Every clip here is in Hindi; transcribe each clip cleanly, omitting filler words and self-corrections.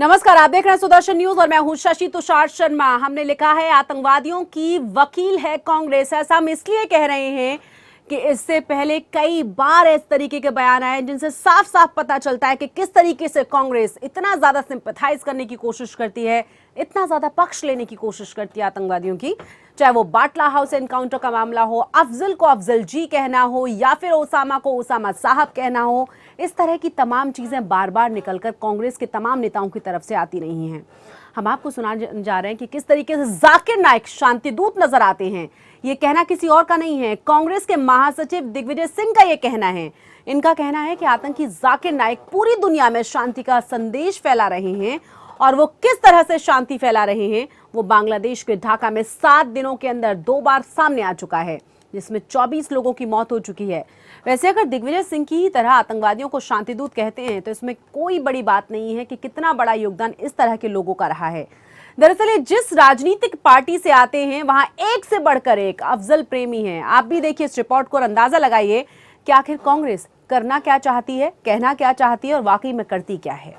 नमस्कार, आप देख रहे हैं सुदर्शन न्यूज और मैं हूं शशि तुषार शर्मा। हमने लिखा है आतंकवादियों की वकील है कांग्रेस। ऐसा हम इसलिए कह रहे हैं कि इससे पहले कई बार इस तरीके के बयान आए जिनसे साफ साफ पता चलता है कि किस तरीके से कांग्रेस इतना ज्यादा सिंपैथाइज करने की कोशिश करती है, इतना ज्यादा पक्ष लेने की कोशिश करती है आतंकवादियों की। चाहे वो बाटला हाउस एनकाउंटर का मामला हो, अफजल को अफजल जी कहना हो या फिर ओसामा को ओसामा साहब कहना हो, इस तरह की तमाम चीजें बार बार निकलकर कांग्रेस के तमाम नेताओं की तरफ से आती रही हैं। हम आपको सुनाने जा रहे हैं कि किस तरीके से जाकिर नाइक शांतिदूत नजर आते हैं। ये कहना किसी और का नहीं है, कांग्रेस के महासचिव दिग्विजय सिंह का ये कहना है। इनका कहना है कि आतंकी जाकिर नाइक पूरी दुनिया में शांति का संदेश फैला रहे हैं और वो किस तरह से शांति फैला रहे हैं वो बांग्लादेश के ढाका में 7 दिनों के अंदर 2 बार सामने आ चुका है, जिसमें 24 लोगों की मौत हो चुकी है। वैसे अगर दिग्विजय सिंह की ही तरह आतंकवादियों को शांतिदूत कहते हैं तो इसमें कोई बड़ी बात नहीं है कि कितना बड़ा योगदान इस तरह के लोगों का रहा है। दरअसल ये जिस राजनीतिक पार्टी से आते हैं वहां एक से बढ़कर एक अफजल प्रेमी हैं। आप भी देखिए इस रिपोर्ट को और अंदाजा लगाइए कि आखिर कांग्रेस करना क्या चाहती है, कहना क्या चाहती है और वाकई में करती क्या है।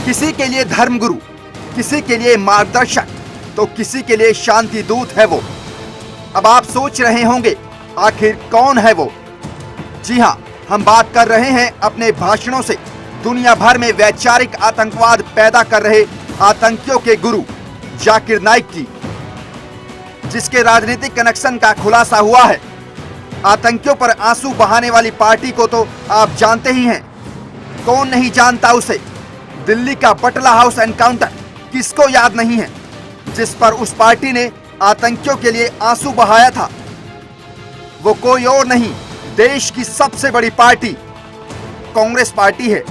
किसी के लिए धर्मगुरु, किसी के लिए मार्गदर्शक, तो किसी के लिए शांति दूत है वो। अब आप सोच रहे होंगे आखिर कौन है वो? जी हां, हम बात कर रहे हैं अपने भाषणों से दुनिया भर में वैचारिक आतंकवाद पैदा कर रहे आतंकियों के गुरु जाकिर नाइक की, जिसके राजनीतिक कनेक्शन का खुलासा हुआ है। आतंकियों पर आंसू बहाने वाली पार्टी को तो आप जानते ही हैं, कौन नहीं जानता उसे। दिल्ली का बटला हाउस एनकाउंटर किसको याद नहीं है, जिस पर उस पार्टी ने आतंकियों के लिए आंसू बहाया था। वो कोई और नहीं, देश की सबसे बड़ी पार्टी कांग्रेस पार्टी है।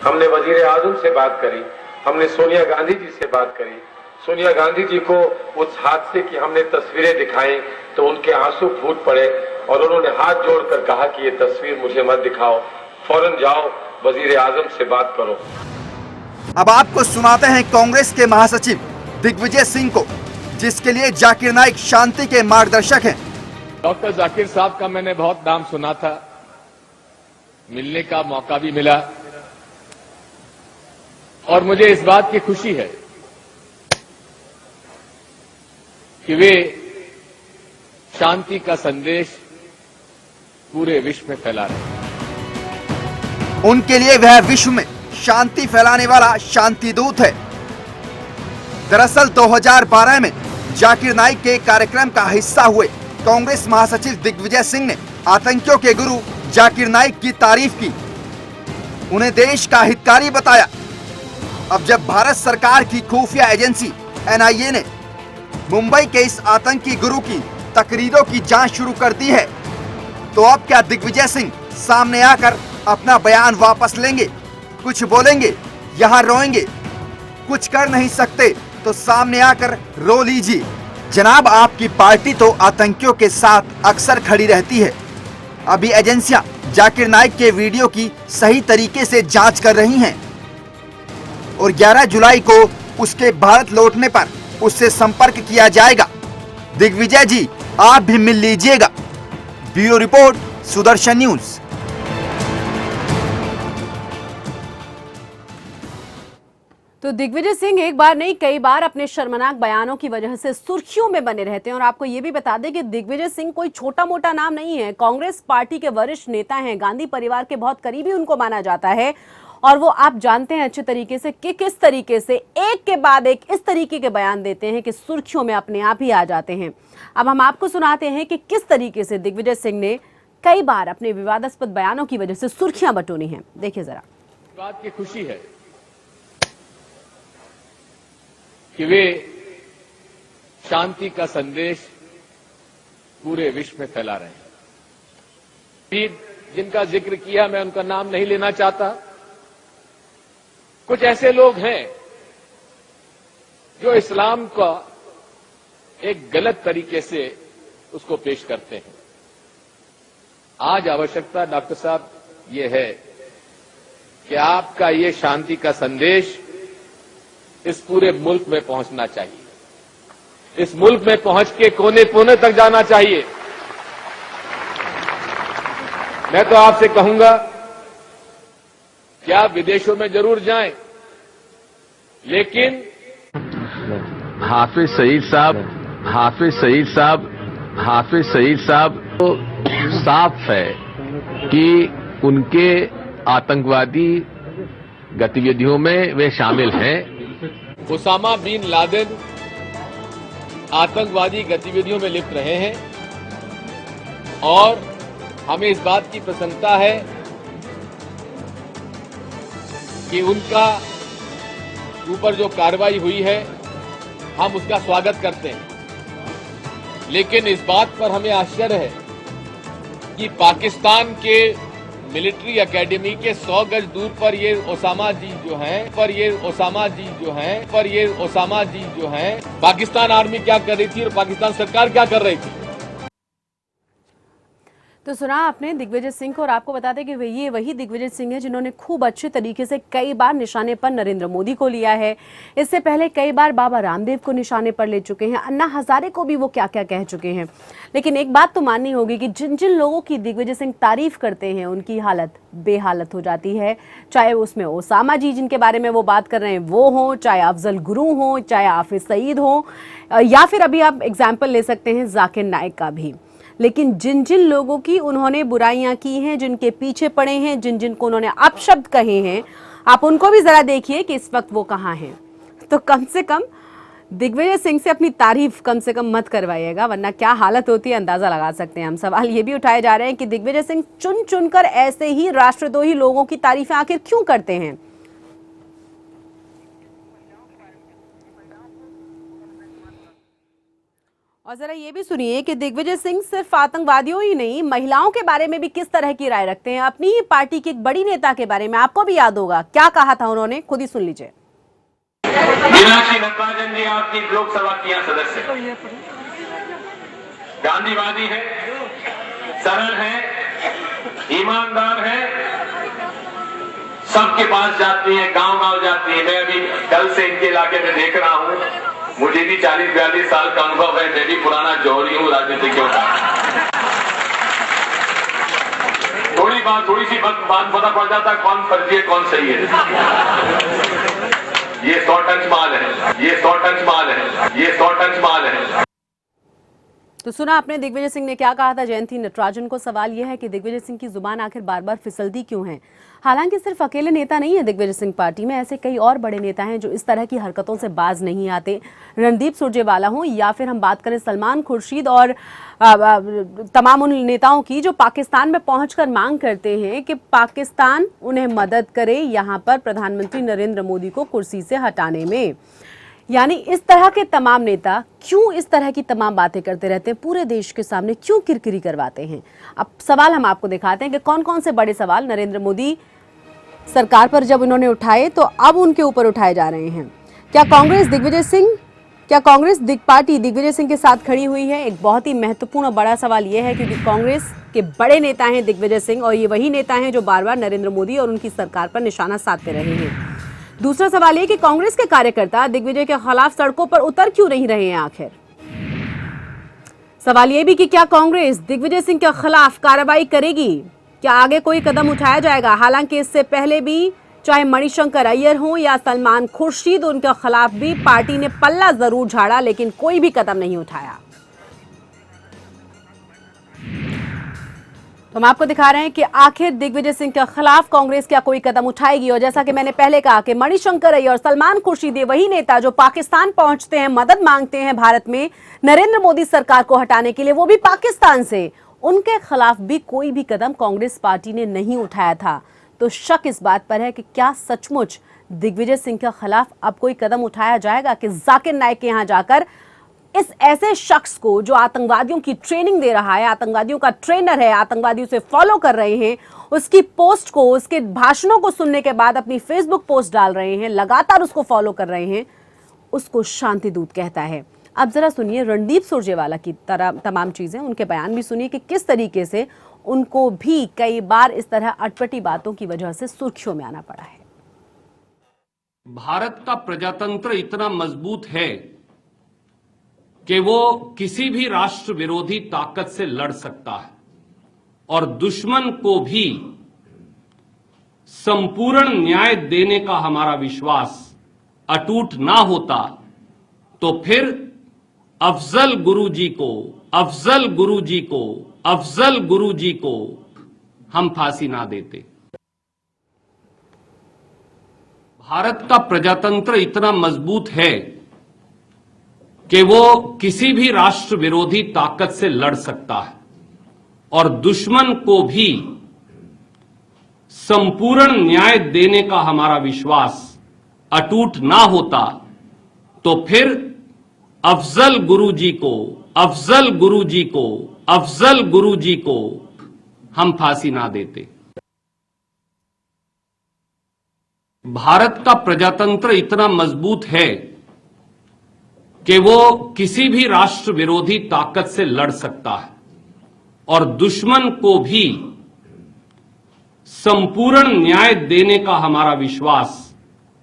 हमने वजीर आजम से बात करी, हमने सोनिया गांधी जी से बात करी। सोनिया गांधी जी को उस हादसे की हमने तस्वीरें दिखाई तो उनके आंसू फूट पड़े और उन्होंने हाथ जोड़कर कहा कि ये तस्वीर मुझे मत दिखाओ, फौरन जाओ वजीर आजम से बात करो। अब आपको सुनाते हैं कांग्रेस के महासचिव दिग्विजय सिंह को, जिसके लिए जाकिर नाइक शांति के मार्गदर्शक हैं। डॉक्टर जाकिर साहब का मैंने बहुत नाम सुना था, मिलने का मौका भी मिला और मुझे इस बात की खुशी है कि वे शांति का संदेश पूरे विश्व में फैला रहे हैं। उनके लिए वह विश्व में शांति फैलाने वाला शांतिदूत है। दरअसल 2012 में जाकिर नाइक के कार्यक्रम का हिस्सा हुए कांग्रेस महासचिव दिग्विजय सिंह ने आतंकियों के गुरु जाकिर नाइक की तारीफ की, उन्हें देश का हितकारी बताया। अब जब भारत सरकार की खुफिया एजेंसी NIA ने मुंबई के इस आतंकी गुरु की तकरीरों की जांच शुरू कर दी है, तो अब क्या दिग्विजय सिंह सामने आकर अपना बयान वापस लेंगे? कुछ बोलेंगे, यहाँ रोएंगे? कुछ कर नहीं सकते तो सामने आकर रो लीजिए। जनाब, आपकी पार्टी तो आतंकियों के साथ अक्सर खड़ी रहती है। अभी एजेंसियां जाकिर नाइक के वीडियो की सही तरीके से जांच कर रही हैं और 11 जुलाई को उसके भारत लौटने पर उससे संपर्क किया जाएगा। दिग्विजय जी, आप भी मिल लीजिएगा। Bureau report, Sudarshan news. तो दिग्विजय सिंह एक बार नहीं कई बार अपने शर्मनाक बयानों की वजह से सुर्खियों में बने रहते हैं। और आपको ये भी बता दें कि दिग्विजय सिंह कोई छोटा मोटा नाम नहीं है, कांग्रेस पार्टी के वरिष्ठ नेता हैं, गांधी परिवार के बहुत करीबी उनको माना जाता है। और वो आप जानते हैं अच्छे तरीके से कि किस तरीके से एक के बाद एक इस तरीके के बयान देते हैं कि सुर्खियों में अपने आप ही आ जाते हैं। अब हम आपको सुनाते हैं कि किस तरीके से दिग्विजय सिंह ने कई बार अपने विवादास्पद बयानों की वजह से सुर्खियां बटोरी हैं। देखिए जरा। बात की खुशी है कि वे शांति का संदेश पूरे विश्व में फैला रहे हैं। फिर जिनका जिक्र किया, मैं उनका नाम नहीं लेना चाहता। कुछ ऐसे लोग हैं जो इस्लाम का एक गलत तरीके से उसको पेश करते हैं। आज आवश्यकता डॉक्टर साहब ये है कि आपका ये शांति का संदेश इस पूरे मुल्क में पहुंचना चाहिए। इस मुल्क में पहुंच के कोने कोने तक जाना चाहिए। मैं तो आपसे कहूंगा कि आप विदेशों में जरूर जाएं, लेकिन हाफिज सईद साहब तो साफ है कि उनके आतंकवादी गतिविधियों में वे शामिल हैं। उसामा बिन लादेन आतंकवादी गतिविधियों में लिप्त रहे हैं और हमें इस बात की प्रसन्नता है कि उनका ऊपर जो कार्रवाई हुई है हम उसका स्वागत करते हैं। लेकिन इस बात पर हमें आश्चर्य है कि पाकिस्तान के मिलिट्री एकेडमी के 100 गज दूर पर ये ओसामा जी जो हैं पाकिस्तान आर्मी क्या कर रही थी और पाकिस्तान सरकार क्या कर रही थी। तो सुना आपने दिग्विजय सिंह को, और आपको बता दें कि ये वही दिग्विजय सिंह है जिन्होंने खूब अच्छे तरीके से कई बार निशाने पर नरेंद्र मोदी को लिया है। इससे पहले कई बार बाबा रामदेव को निशाने पर ले चुके हैं, अन्ना हजारे को भी वो क्या क्या कह चुके हैं। लेकिन एक बात तो माननी होगी कि जिन जिन लोगों की दिग्विजय सिंह तारीफ करते हैं उनकी हालत बेहालत हो जाती है। चाहे उसमें ओसामा जी जिनके बारे में वो बात कर रहे हैं वो हों, चाहे अफजल गुरु हों, चाहे हाफिज सईद हों, या फिर अभी आप एग्जाम्पल ले सकते हैं जाकिर नाइक का भी। लेकिन जिन जिन लोगों की उन्होंने बुराइयां की हैं, जिनके पीछे पड़े हैं, जिन जिन को उन्होंने अपशब्द कहे हैं, आप उनको भी जरा देखिए कि इस वक्त वो कहाँ हैं। तो कम से कम दिग्विजय सिंह से अपनी तारीफ कम से कम मत करवाइएगा, वरना क्या हालत होती है अंदाजा लगा सकते हैं हम। सवाल ये भी उठाए जा रहे हैं कि दिग्विजय सिंह चुन चुनकर ऐसे ही राष्ट्रद्रोही लोगों की तारीफें आखिर क्यों करते हैं। और जरा ये भी सुनिए कि दिग्विजय सिंह सिर्फ आतंकवादियों ही नहीं, महिलाओं के बारे में भी किस तरह की राय रखते हैं। अपनी ही पार्टी की एक बड़ी नेता के बारे में आपको भी याद होगा क्या कहा था उन्होंने, खुद ही सुन लीजिए। मीनाक्षी नटराजन जी आपकी लोकसभा की सदस्य गांधीवादी है, सरल है, ईमानदार है, सबके पास जाती है, गांव-गांव जाती है। मैं अभी कल से इनके इलाके में देख रहा हूं, मुझे भी 40-42 साल का अनुभव है, मैं भी पुराना जौहरी हूं राजनीति के ऊपर। थोड़ी सी बात पता पड़ जाता है कौन फर्जी है कौन सही है। ये 100 टन माल है। तो सुना आपने दिग्विजय सिंह ने क्या कहा था जयंती नटराजन को। सवाल यह है कि दिग्विजय सिंह की जुबान आखिर बार बार फिसलती क्यों है। हालांकि सिर्फ अकेले नेता नहीं है दिग्विजय सिंह, पार्टी में ऐसे कई और बड़े नेता हैं जो इस तरह की हरकतों से बाज नहीं आते। रणदीप सुरजेवाला हो या फिर हम बात करें सलमान खुर्शीद और तमाम उन नेताओं की जो पाकिस्तान में पहुंचकर मांग करते हैं कि पाकिस्तान उन्हें मदद करे यहाँ पर प्रधानमंत्री नरेंद्र मोदी को कुर्सी से हटाने में। यानी इस तरह के तमाम नेता क्यों इस तरह की तमाम बातें करते रहते हैं, पूरे देश के सामने क्यों किरकिरी करवाते हैं। अब सवाल हम आपको दिखाते हैं कि कौन कौन से बड़े सवाल नरेंद्र मोदी सरकार पर जब उन्होंने उठाए तो अब उनके ऊपर उठाए जा रहे हैं। क्या कांग्रेस पार्टी दिग्विजय सिंह के साथ खड़ी हुई है। एक बहुत ही महत्वपूर्ण और बड़ा सवाल यह है क्योंकि कांग्रेस के बड़े नेता हैं दिग्विजय सिंह, और ये वही नेता हैं जो बार बार नरेंद्र मोदी और उनकी सरकार पर निशाना साधते रहे हैं। दूसरा सवाल ये कि कांग्रेस के कार्यकर्ता दिग्विजय के खिलाफ सड़कों पर उतर क्यों नहीं रहे हैं आखिर। सवाल ये भी कि क्या कांग्रेस दिग्विजय सिंह के खिलाफ कार्रवाई करेगी, क्या आगे कोई कदम उठाया जाएगा। हालांकि इससे पहले भी चाहे मणिशंकर अय्यर हो या सलमान खुर्शीद, उनके खिलाफ भी पार्टी ने पल्ला जरूर झाड़ा लेकिन कोई भी कदम नहीं उठाया। तो हम आपको दिखा रहे हैं कि आखिर दिग्विजय सिंह के खिलाफ कांग्रेस क्या कोई कदम उठाएगी। और जैसा कि मैंने पहले कहा कि मणिशंकर अय्यर और सलमान खुर्शीद वही नेता जो पाकिस्तान पहुंचते हैं, मदद मांगते हैं भारत में नरेंद्र मोदी सरकार को हटाने के लिए, वो भी पाकिस्तान से, उनके खिलाफ भी कोई भी कदम कांग्रेस पार्टी ने नहीं उठाया था। तो शक इस बात पर है कि क्या सचमुच दिग्विजय सिंह के खिलाफ अब कोई कदम उठाया जाएगा कि जाकिर नाइक के यहां जाकर इस ऐसे शख्स को जो आतंकवादियों की ट्रेनिंग दे रहा है, आतंकवादियों का ट्रेनर है, आतंकवादियों से फॉलो कर रहे हैं, उसकी पोस्ट को, उसके भाषणों को सुनने के बाद अपनी फेसबुक पोस्ट डाल रहे हैं, लगातार उसको फॉलो कर रहे हैं, उसको शांति दूत कहता है। अब जरा सुनिए रणदीप सुरजेवाला की तरह तमाम चीजें, उनके बयान भी सुनिए कि किस तरीके से उनको भी कई बार इस तरह अटपटी बातों की वजह से सुर्खियों में आना पड़ा है। भारत का प्रजातंत्र इतना मजबूत है कि वो किसी भी राष्ट्र विरोधी ताकत से लड़ सकता है और दुश्मन को भी संपूर्ण न्याय देने का हमारा विश्वास अटूट ना होता तो फिर अफजल गुरुजी को हम फांसी ना देते। भारत का प्रजातंत्र इतना मजबूत है कि वो किसी भी राष्ट्र विरोधी ताकत से लड़ सकता है और दुश्मन को भी संपूर्ण न्याय देने का हमारा विश्वास अटूट ना होता तो फिर अफजल गुरुजी को हम फांसी ना देते। भारत का प्रजातंत्र इतना मजबूत है कि वो किसी भी राष्ट्र विरोधी ताकत से लड़ सकता है और दुश्मन को भी संपूर्ण न्याय देने का हमारा विश्वास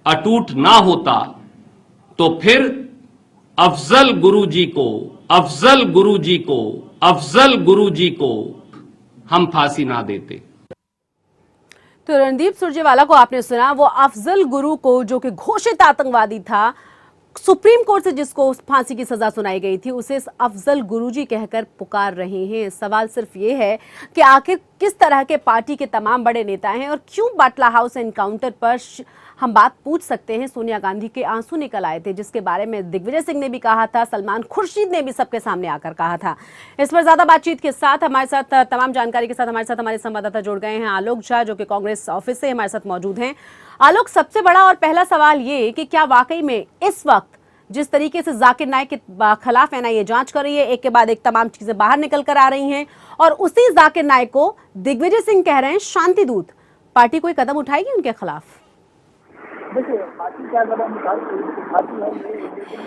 अटूट ना होता तो फिर अफजल गुरुजी को हम फांसी ना देते। तो रणदीप सुरजेवाला को आपने सुना, वो अफजल गुरु को जो कि घोषित आतंकवादी था, सुप्रीम कोर्ट से जिसको फांसी की सजा सुनाई गई थी, उसे अफजल गुरुजी कहकर पुकार रहे हैं। सवाल सिर्फ ये है कि आखिर किस तरह के पार्टी के तमाम बड़े नेता हैं और क्यों बाटला हाउस एनकाउंटर पर हम बात पूछ सकते हैं। सोनिया गांधी के आंसू निकल आए थे, जिसके बारे में दिग्विजय सिंह ने भी कहा था, सलमान खुर्शीद ने भी सबके सामने आकर कहा था। इस पर ज्यादा बातचीत के साथ हमारे साथ तमाम जानकारी के साथ हमारे संवाददाता जुड़ गए हैं, आलोक झा, जो कि कांग्रेस ऑफिस से हमारे साथ मौजूद हैं। आलोक, सबसे बड़ा और पहला सवाल ये कि क्या वाकई में इस वक्त जिस तरीके से जाकिर नाइक के खिलाफ एनआईए जांच कर रही है, एक के बाद एक तमाम चीजें बाहर निकल कर आ रही हैं, और उसी जाकिर नाइक को दिग्विजय सिंह कह रहे हैं शांति दूत, पार्टी कोई कदम उठाएगी उनके खिलाफ? देखिए, पार्टी क्या कदम उठाती है ये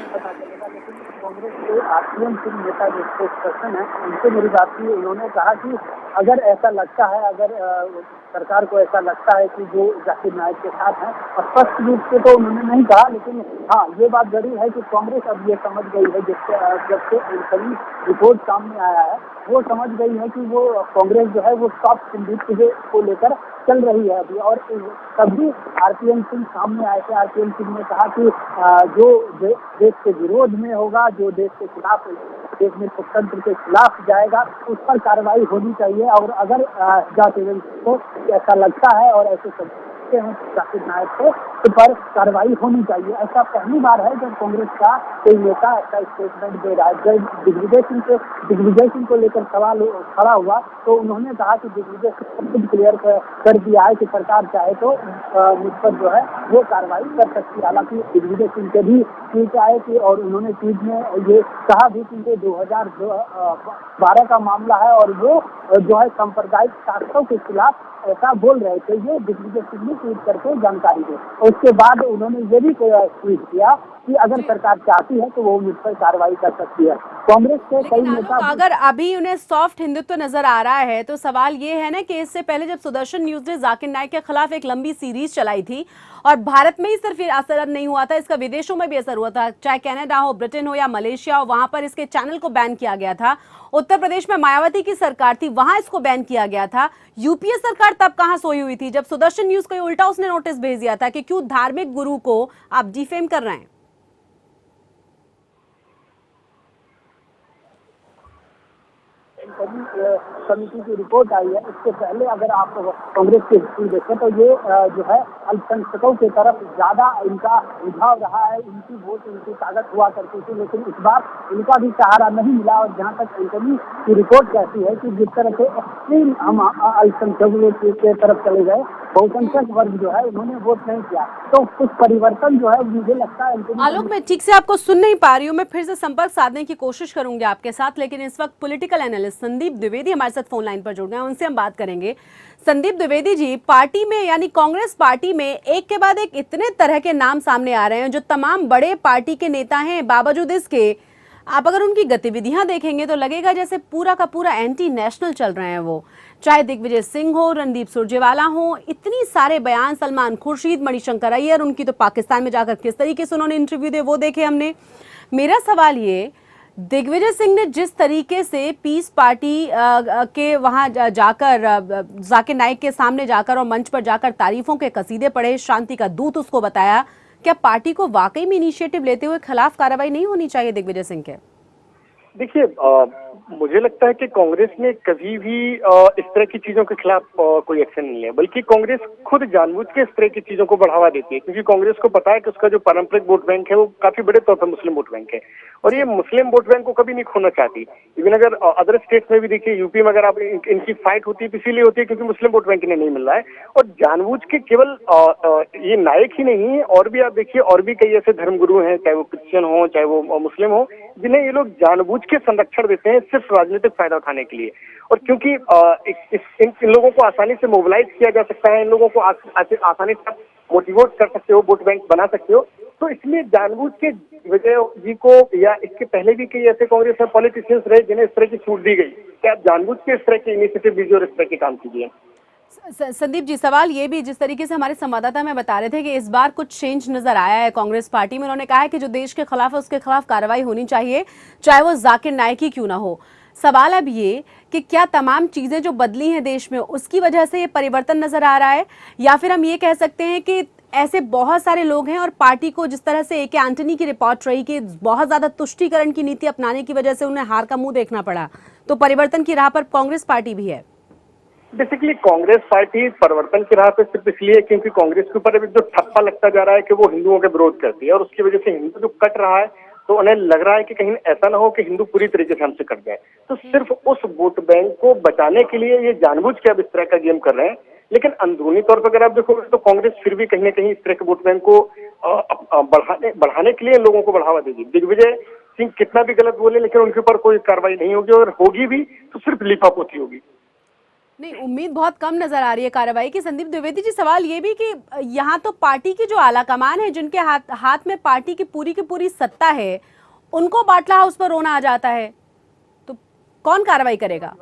पता चलेगा, लेकिन कांग्रेस के आरपीएम सिंह नेता जो स्पोक्स पर्सन है, उनसे मेरी बात की। उन्होंने कहा कि अगर ऐसा लगता है, अगर सरकार को ऐसा लगता है कि जो जाकिर नाइक के साथ है, और स्पष्ट रूप से तो उन्होंने नहीं कहा, लेकिन हाँ ये बात जरूर है कि कांग्रेस अब ये समझ गई है, जब से सभी रिपोर्ट सामने आया है, वो समझ गई है कि वो कांग्रेस जो है वो सॉफ्ट सिंधित्व को लेकर चल रही है अभी। और तभी आरपीएम सिंह सामने आए थे। आरपीएम सिंह ने कहा कि जो देश के विरोध में होगा, जो देश के खिलाफ, देश में लोकतंत्र के खिलाफ जाएगा, उस पर कार्रवाई होनी चाहिए। और अगर जाकिर को ऐसा लगता है और ऐसे सकते हैं जाकिर नाइक को, तो पर कार्रवाई होनी चाहिए। ऐसा पहली बार है जब कांग्रेस का कोई नेता ऐसा स्टेटमेंट दे रहा है। जब दिग्विजय सिंह को लेकर सवाल खड़ा हुआ तो उन्होंने कहा कि दिग्विजय सिंह खुद क्लियर कर दिया है कि सरकार चाहे तो मुझ पर जो है वो कार्रवाई कर सकती है। हालांकि दिग्विजय सिंह के भी ट्वीट आए थे और उन्होंने ट्वीट में ये कहा भी कि 2012 का मामला है और वो जो है सांप्रदायिक ताकतों के खिलाफ ऐसा बोल रहे थे। ये दिग्विजय सिंह ने ट्वीट करके जानकारी दी। उसके बाद उन्होंने ये भी ट्वीट किया कि अगर सरकार चाहती है तो वो मुझ पर कार्रवाई कर सकती है। कांग्रेस के कई नेता अगर अभी उन्हें सॉफ्ट हिंदुत्व नजर आ रहा है तो सवाल ये है ना कि इससे पहले जब सुदर्शन न्यूज ने जाकिर नाइक के खिलाफ एक लंबी सीरीज चलाई थी और भारत में ही सिर्फ ये असर नहीं हुआ था, इसका विदेशों में भी असर हुआ था, चाहे कनाडा हो, ब्रिटेन हो या मलेशिया हो, वहां पर इसके चैनल को बैन किया गया था। उत्तर प्रदेश में मायावती की सरकार थी, वहां इसको बैन किया गया था। यूपीए सरकार तब कहां सोई हुई थी जब सुदर्शन न्यूज को उल्टा उसने नोटिस भेज दिया था कि क्यों धार्मिक गुरु को आप डिफेम कर रहे हैं। समिति की रिपोर्ट आई है, इससे पहले अगर आप कांग्रेस की हिस्ट्री देखें तो ये जो है अल्पसंख्यकों की तरफ ज्यादा इनका रुझाव रहा है। इनकी वोट, इनकी ताकत हुआ करती थी, लेकिन इस बार इनका भी सहारा नहीं मिला। और जहाँ तक एंटनी की रिपोर्ट कहती है कि जिस तरह से एक्सट्रीम हम अल्पसंख्यकों के तरफ चले गए, बहुसंख्यक वर्ग जो है उन्होंने वोट नहीं किया, तो कुछ परिवर्तन जो है मुझे लगता है। आलोक, मैं ठीक से आपको सुन नहीं पा रही हूँ, मैं फिर से संपर्क साधने की कोशिश करूंगी आपके साथ, लेकिन इस वक्त पॉलिटिकल एनालिस्ट संदीप द्विवेदी हमारे साथ फोन लाइन पर जुड़ गए हैं, उनसे हम बात करेंगे। संदीप द्विवेदी जी, पार्टी में यानी कांग्रेस पार्टी में एक के बाद एक इतने तरह के नाम सामने आ रहे हैं जो तमाम बड़े पार्टी के नेता हैं, बावजूद इसके आप अगर उनकी गतिविधियां देखेंगे तो लगेगा जैसे पूरा का पूरा एंटी नेशनल चल रहे हैं वो, चाहे दिग्विजय सिंह हो, रणदीप सुरजेवाला हो, इतनी सारे बयान, सलमान खुर्शीद, मणिशंकर अय्यर, उनकी तो पाकिस्तान में जाकर किस तरीके से उन्होंने इंटरव्यू दिए वो देखे हमने। मेरा सवाल ये, दिग्विजय सिंह ने जिस तरीके से पीस पार्टी के वहां जाकर जाकिर नाइक के सामने जाकर और मंच पर जाकर तारीफों के कसीदे पढ़े, शांति का दूत उसको बताया, क्या पार्टी को वाकई में इनिशिएटिव लेते हुए खिलाफ कार्रवाई नहीं होनी चाहिए दिग्विजय सिंह के? देखिए, मुझे लगता है कि कांग्रेस ने कभी भी इस तरह की चीजों के खिलाफ कोई एक्शन नहीं लिया, बल्कि कांग्रेस खुद जानबूझ के इस तरह की चीजों को बढ़ावा देती है, क्योंकि कांग्रेस को पता है कि उसका जो पारंपरिक वोट बैंक है वो काफी बड़े तौर पर मुस्लिम वोट बैंक है, और ये मुस्लिम वोट बैंक को कभी नहीं खोना चाहती। इवन अगर अदर स्टेट्स में भी देखिए, यूपी में अगर आप इनकी फाइट होती है इसीलिए होती है क्योंकि मुस्लिम वोट बैंक इन्हें नहीं मिल रहा है, और जानबूझ के केवल ये नायक ही नहीं, और भी आप देखिए और भी कई ऐसे धर्मगुरु हैं, चाहे वो क्रिश्चियन हो चाहे वो मुस्लिम हो, जिन्हें ये लोग जानबूझ के संरक्षण देते हैं सिर्फ राजनीतिक फायदा उठाने के लिए। और क्योंकि इन लोगों को आसानी से मोबिलाइज किया जा सकता है, इन लोगों को आसानी से मोटिवेट कर सकते हो, वोट बैंक बना सकते हो, तो इसलिए जानबूझ के विजय जी को, या इसके पहले भी कई ऐसे कांग्रेस में पॉलिटिशियंस रहे जिन्हें इस तरह की छूट दी गई कि आप जानबूझ के इस तरह के इनिशिएटिव दीजिए और इस तरह के काम कीजिए। संदीप जी, सवाल ये भी, जिस तरीके से हमारे संवाददाता में बता रहे थे कि इस बार कुछ चेंज नजर आया है कांग्रेस पार्टी में, उन्होंने कहा है कि जो देश के खिलाफ है उसके खिलाफ कार्रवाई होनी चाहिए, चाहे वो जाकिर नाइक ही क्यों ना हो। सवाल अब ये कि क्या तमाम चीजें जो बदली हैं देश में उसकी वजह से ये परिवर्तन नजर आ रहा है, या फिर हम ये कह सकते हैं कि ऐसे बहुत सारे लोग हैं और पार्टी को जिस तरह से ए.के. एंटनी की रिपोर्ट रही कि बहुत ज्यादा तुष्टीकरण की नीति अपनाने की वजह से उन्हें हार का मुंह देखना पड़ा, तो परिवर्तन की राह पर कांग्रेस पार्टी भी है। बेसिकली कांग्रेस पार्टी परिवर्तन की राह पे सिर्फ इसलिए क्योंकि कांग्रेस के ऊपर अभी जो ठप्पा लगता जा रहा है कि वो हिंदुओं के विरोध करती है, और उसकी वजह से हिंदू जो कट रहा है, तो उन्हें लग रहा है कि कहीं ऐसा ना हो कि हिंदू पूरी तरीके से हमसे कट जाए, तो सिर्फ उस वोट बैंक को बचाने के लिए ये जानबूझ के अब इस तरह का गेम कर रहे हैं। लेकिन अंदरूनी तौर पर अगर आप देखोगे तो कांग्रेस फिर भी कहीं ना कहीं इस तरह के वोट बैंक को बढ़ाने के लिए लोगों को बढ़ावा देगी। दिग्विजय सिंह कितना भी गलत बोले, लेकिन उनके ऊपर कोई कार्रवाई नहीं होगी, और होगी भी तो सिर्फ लिफापोती होगी। नहीं, उम्मीद बहुत कम नजर आ रही है कार्रवाई की। संदीप द्विवेदी जी, सवाल ये भी कि यहाँ तो पार्टी की जो आला कमान है, जिनके हाथ में पार्टी की पूरी सत्ता है, उनको बाटला हाउस पर रोना आ जाता है, तो कौन कार्रवाई करेगा?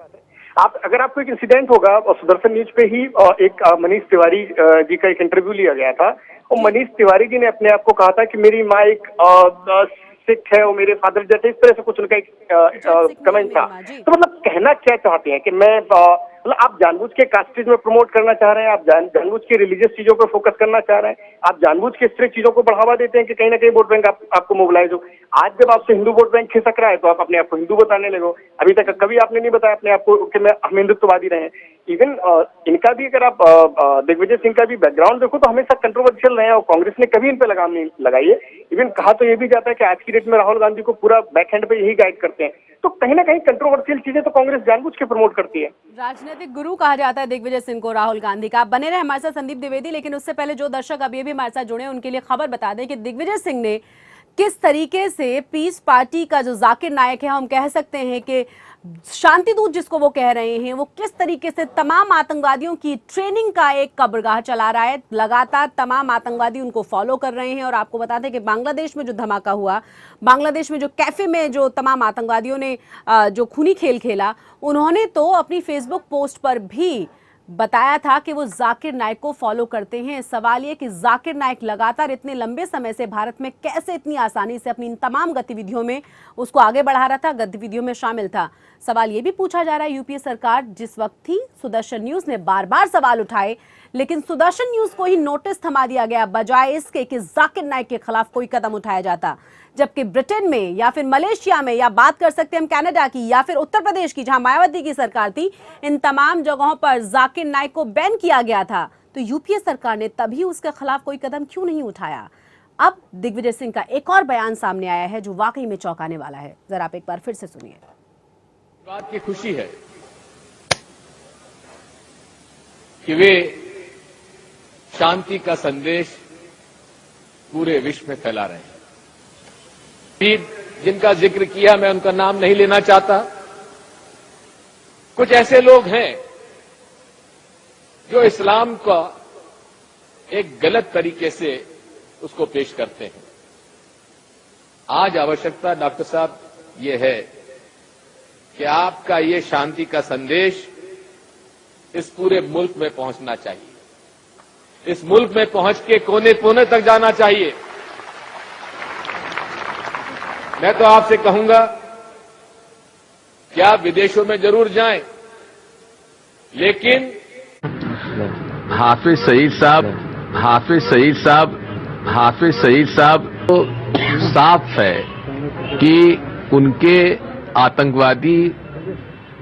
अगर आपको एक इंसिडेंट होगा, और सुदर्शन न्यूज पे ही एक मनीष तिवारी जी का एक इंटरव्यू लिया गया था, और मनीष तिवारी जी ने अपने आप को कहा था कि मेरी माँ एक सिख है और मेरे फादर जैसे, इस तरह से कुछ उनका एक कमेंट था। तो मतलब कहना क्या चाहते हैं कि मैं मतलब आप जानबूझ के कास्टिज्म में प्रमोट करना चाह रहे हैं, आप जानबूझ के रिलीजियस चीजों पर फोकस करना चाह रहे हैं, आप जानबूझ के इस तरह चीजों को बढ़ावा देते हैं कि कहीं ना कहीं वोट बैंक आपको मोबिलाइज हो। आज जब आपसे हिंदू वोट बैंक खिसक रहा है तो आप अपने आप को हिंदू बताने लगो। अभी तक कभी आपने नहीं बताया अपने आप को कि हम हिंदुत्ववादी रहे। इवन इनका भी, अगर आप दिग्विजय सिंह का भी बैकग्राउंड देखो तो हमेशा कंट्रोवर्शियल रहे हैं, और कांग्रेस ने कभी इन पर लगाम नहीं लगाई है। इवन कहा तो ये भी जाता है कि आज की डेट में राहुल गांधी को पूरा बैकहैंड पे यही गाइड करते हैं, तो कहीं ना कहीं कंट्रोवर्शियल चीजें तो कांग्रेस जानबूझ के प्रमोट करती है। राजनीतिक गुरु कहा जाता है दिग्विजय सिंह को, राहुल गांधी का। आप बने रहे हमारे साथ संदीप द्विवेदी, लेकिन उससे पहले जो दर्शक अभी भी हमारे साथ जुड़े उनके लिए खबर बता दें कि दिग्विजय सिंह ने किस तरीके से पीस पार्टी का जो जाकिर नाइक है, हम कह सकते हैं कि शांति दूत जिसको वो कह रहे हैं, वो किस तरीके से तमाम आतंकवादियों की ट्रेनिंग का एक कब्रगाह चला रहा है। लगातार तमाम आतंकवादी उनको फॉलो कर रहे हैं। और आपको बता दें कि बांग्लादेश में जो धमाका हुआ, बांग्लादेश में जो कैफे में जो तमाम आतंकवादियों ने जो खूनी खेल खेला, उन्होंने तो अपनी फेसबुक पोस्ट पर भी बताया था कि वो जाकिर नाइक को फॉलो करते हैं। सवाल ये कि जाकिर नाइक लगातार इतने लंबे समय से भारत में कैसे इतनी आसानी से अपनी इन तमाम गतिविधियों में उसको आगे बढ़ा रहा था, गतिविधियों में शामिल था। सवाल ये भी पूछा जा रहा है, यूपीए सरकार जिस वक्त थी, सुदर्शन न्यूज ने बार बार सवाल उठाए, लेकिन सुदर्शन न्यूज को ही नोटिस थमा दिया गया, बजाय इसके कि जाकिर नाइक के खिलाफ कोई कदम उठाया जाता। जबकि ब्रिटेन में या फिर मलेशिया में, या बात कर सकते हैं हम कनाडा की, या फिर उत्तर प्रदेश की जहां मायावती की सरकार थी, इन तमाम जगहों पर जाकिर नाइक को बैन किया गया था। तो यूपीए सरकार ने तभी उसके खिलाफ कोई कदम क्यों नहीं उठाया? अब दिग्विजय सिंह का एक और बयान सामने आया है जो वाकई में चौंकाने वाला है। जरा आप एक बार फिर से सुनिए। बात की खुशी है कि वे शांति का संदेश पूरे विश्व में फैला रहे हैं। जिनका जिक्र किया, मैं उनका नाम नहीं लेना चाहता, कुछ ऐसे लोग हैं जो इस्लाम का एक गलत तरीके से उसको पेश करते हैं। आज आवश्यकता डॉक्टर साहब ये है कि आपका ये शांति का संदेश इस पूरे मुल्क में पहुंचना चाहिए, इस मुल्क में पहुंच के कोने कोने तक जाना चाहिए। मैं तो आपसे कहूंगा कि आप विदेशों में जरूर जाएं, लेकिन हाफिज सईद साहब तो साफ है कि उनके आतंकवादी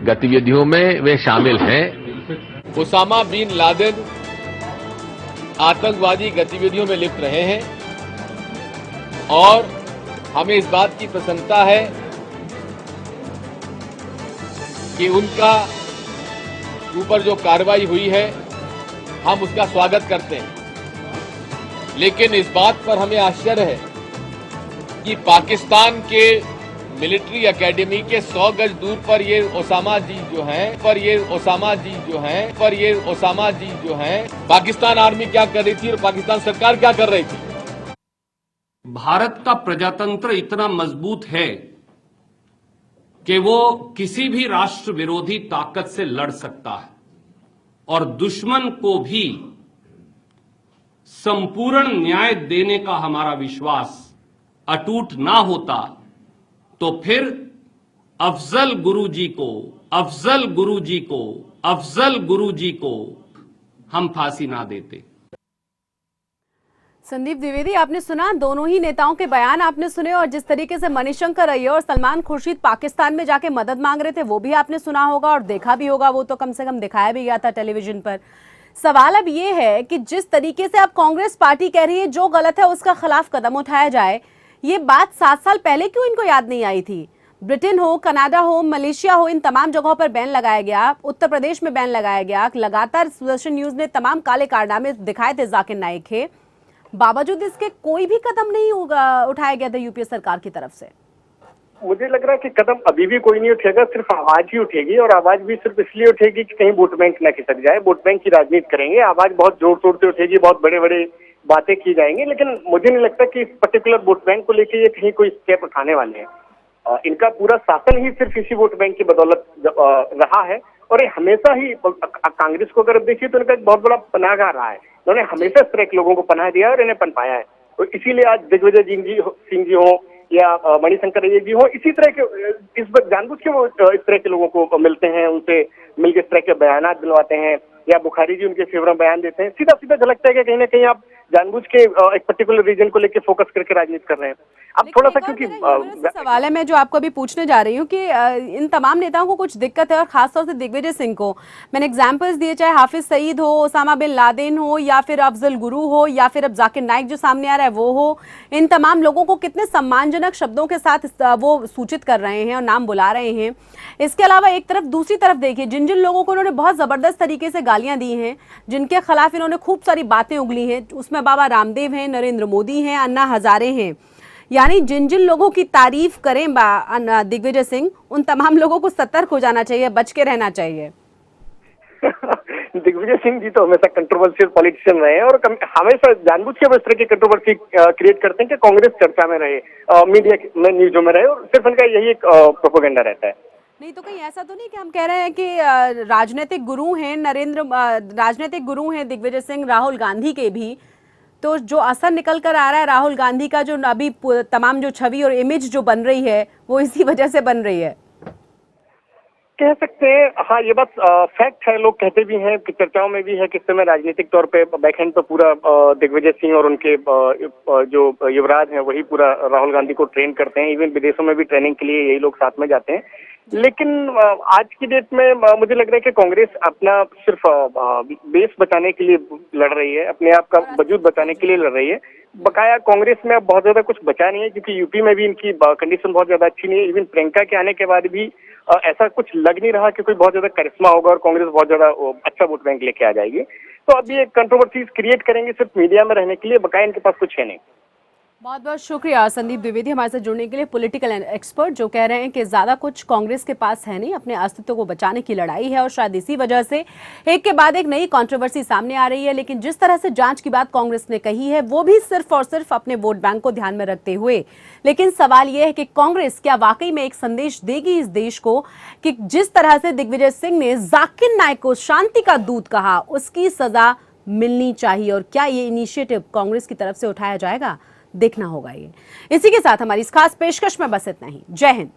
गतिविधियों में वे शामिल हैं। उसामा बिन लादेन आतंकवादी गतिविधियों में लिप्त रहे हैं और हमें इस बात की प्रसन्नता है कि उनका ऊपर जो कार्रवाई हुई है हम उसका स्वागत करते हैं, लेकिन इस बात पर हमें आश्चर्य है कि पाकिस्तान के मिलिट्री एकेडमी के 100 गज दूर पर ये ओसामा जी जो हैं पाकिस्तान आर्मी क्या कर रही थी और पाकिस्तान सरकार क्या कर रही थी। भारत का प्रजातंत्र इतना मजबूत है कि वो किसी भी राष्ट्र विरोधी ताकत से लड़ सकता है और दुश्मन को भी संपूर्ण न्याय देने का हमारा विश्वास अटूट ना होता तो फिर अफजल गुरुजी को हम फांसी ना देते। संदीप द्विवेदी, आपने सुना दोनों ही नेताओं के बयान आपने सुने, और जिस तरीके से मणिशंकर अय्यर और सलमान खुर्शीद पाकिस्तान में जाके मदद मांग रहे थे वो भी आपने सुना होगा और देखा भी होगा, वो तो कम से कम दिखाया भी गया था टेलीविजन पर। सवाल अब ये है कि जिस तरीके से अब कांग्रेस पार्टी कह रही है जो गलत है उसका खिलाफ कदम उठाया जाए, ये बात 7 साल पहले क्यों इनको याद नहीं आई थी? ब्रिटेन हो, कनाडा हो, मलेशिया हो, इन तमाम जगहों पर बैन लगाया गया, उत्तर प्रदेश में बैन लगाया गया, लगातार सुदर्शन न्यूज ने तमाम काले कारनामे दिखाए थे जाकिर नाइक के, बावजूद इसके कोई भी कदम नहीं उठाया गया था यूपीए सरकार की तरफ से। मुझे लग रहा है कि कदम अभी भी कोई नहीं उठेगा, सिर्फ आवाज ही उठेगी, और आवाज भी सिर्फ इसलिए उठेगी कि कहीं वोट बैंक न खिसक जाए। वोट बैंक की राजनीति करेंगे, आवाज बहुत जोर शोर से उठेगी, बहुत बड़े बड़े बातें की जाएंगी, लेकिन मुझे नहीं लगता कि इस पर्टिकुलर वोट बैंक को लेकर ये कहीं कोई स्टेप उठाने वाले हैं। इनका पूरा शासन ही सिर्फ इसी वोट बैंक की बदौलत रहा है, और ये हमेशा ही कांग्रेस को अगर देखिए तो इनका एक बहुत बड़ा पनाहगाह रहा है। उन्होंने हमेशा इस तरह के लोगों को पनाह दिया और इन्हें पनपाया है, और इसीलिए आज दिग्विजय सिंह जी हो या मणिशंकर अय्यर जी हो, इसी तरह के इस बार जानबूझ के वो इस तरह के लोगों को मिलते हैं, उनसे मिलकर इस तरह के बयान दिलवाते हैं, या बुखारी जी उनके फेवर में बयान देते हैं। सीधा सीधा झलकता है कि कहीं ना कहीं आप जानबूझ के एक पर्टिकुलर रीजन को लेकर फोकस करके राजनीति कर रहे हैं। अब थोड़ा सा क्योंकि सवाल है मैं जो आपको अभी पूछने जा रही हूँ कि इन तमाम नेताओं को कुछ दिक्कत है, और खासतौर से दिग्विजय सिंह को मैंने एग्जांपल्स दिए, चाहे हाफिज सईद हो, ओसामा बिन लादेन हो, या फिर अफजल गुरु हो, या फिर अब जाकिर नाइक जो सामने आ रहा है वो हो, इन तमाम लोगों को कितने सम्मानजनक शब्दों के साथ वो सूचित कर रहे हैं और नाम बुला रहे हैं। इसके अलावा एक तरफ दूसरी तरफ देखिए, जिन जिन लोगों को उन्होंने बहुत जबरदस्त तरीके से गालियां दी हैं, जिनके खिलाफ इन्होंने खूब सारी बातें उगली हैं, उसमें बाबा रामदेव हैं, नरेंद्र मोदी हैं, अन्ना हजारे हैं, यानी जिन जिन लोगों की तारीफ करें दिग्विजय सिंह, उन तमाम लोगों को सतर्क हो जाना चाहिए, बच के रहना चाहिए। दिग्विजय सिंह जी तो हमेशा कंट्रोवर्शियल पॉलिटिशियन रहे हैं, और हमेशा जानबूझ के इस तरह की कंट्रोवर्सी क्रिएट करते हैं कि कांग्रेस चर्चा में रहे, मीडिया में, न्यूज़ों में रहे, और सिर्फ इनका यही एक प्रोपेगेंडा रहता है। नहीं तो कहीं ऐसा तो नहीं कि हम कह रहे हैं कि राजनीतिक गुरु हैं दिग्विजय सिंह, राहुल गांधी के भी, तो जो असर निकल कर आ रहा है राहुल गांधी का, जो अभी तमाम जो छवि और इमेज जो बन रही है वो इसी वजह से बन रही है, कह सकते हैं। हाँ, ये बात फैक्ट है, लोग कहते भी हैं कि चर्चाओं में भी है कि इस समय राजनीतिक तौर पे बैकएंड पे पूरा दिग्विजय सिंह और उनके जो युवराज हैं वही पूरा राहुल गांधी को ट्रेन करते हैं, इवन विदेशों में भी ट्रेनिंग के लिए यही लोग साथ में जाते हैं। लेकिन आज की डेट में मुझे लग रहा है कि कांग्रेस अपना सिर्फ बेस बचाने के लिए लड़ रही है, अपने आप का वजूद बचाने के लिए लड़ रही है। बकाया कांग्रेस में अब बहुत ज्यादा कुछ बचा नहीं है, क्योंकि यूपी में भी इनकी कंडीशन बहुत ज्यादा अच्छी नहीं है। इवन प्रियंका के आने के बाद भी ऐसा कुछ लग नहीं रहा कि कोई बहुत ज्यादा करिश्मा होगा और कांग्रेस बहुत ज्यादा अच्छा वोट बैंक लेके आ जाएगी। तो अब ये कंट्रोवर्सीज क्रिएट करेंगे सिर्फ मीडिया में रहने के लिए, बकाया इनके पास कुछ है नहीं। बहुत बहुत शुक्रिया संदीप द्विवेदी हमारे साथ जुड़ने के लिए, पॉलिटिकल एक्सपर्ट, जो कह रहे हैं कि ज्यादा कुछ कांग्रेस के पास है नहीं, अपने अस्तित्व को बचाने की लड़ाई है और शायद इसी वजह से एक के बाद एक नई कंट्रोवर्सी सामने आ रही है। लेकिन जिस तरह से जांच की बात कांग्रेस ने कही है वो भी सिर्फ और सिर्फ अपने वोट बैंक को ध्यान में रखते हुए। लेकिन सवाल यह है कि कांग्रेस क्या वाकई में एक संदेश देगी इस देश को कि जिस तरह से दिग्विजय सिंह ने जाकिर नाइक को शांति का दूत कहा उसकी सजा मिलनी चाहिए, और क्या ये इनिशिएटिव कांग्रेस की तरफ से उठाया जाएगा, देखना होगा। ये इसी के साथ हमारी इस खास पेशकश में बस इतना ही। जय हिंद।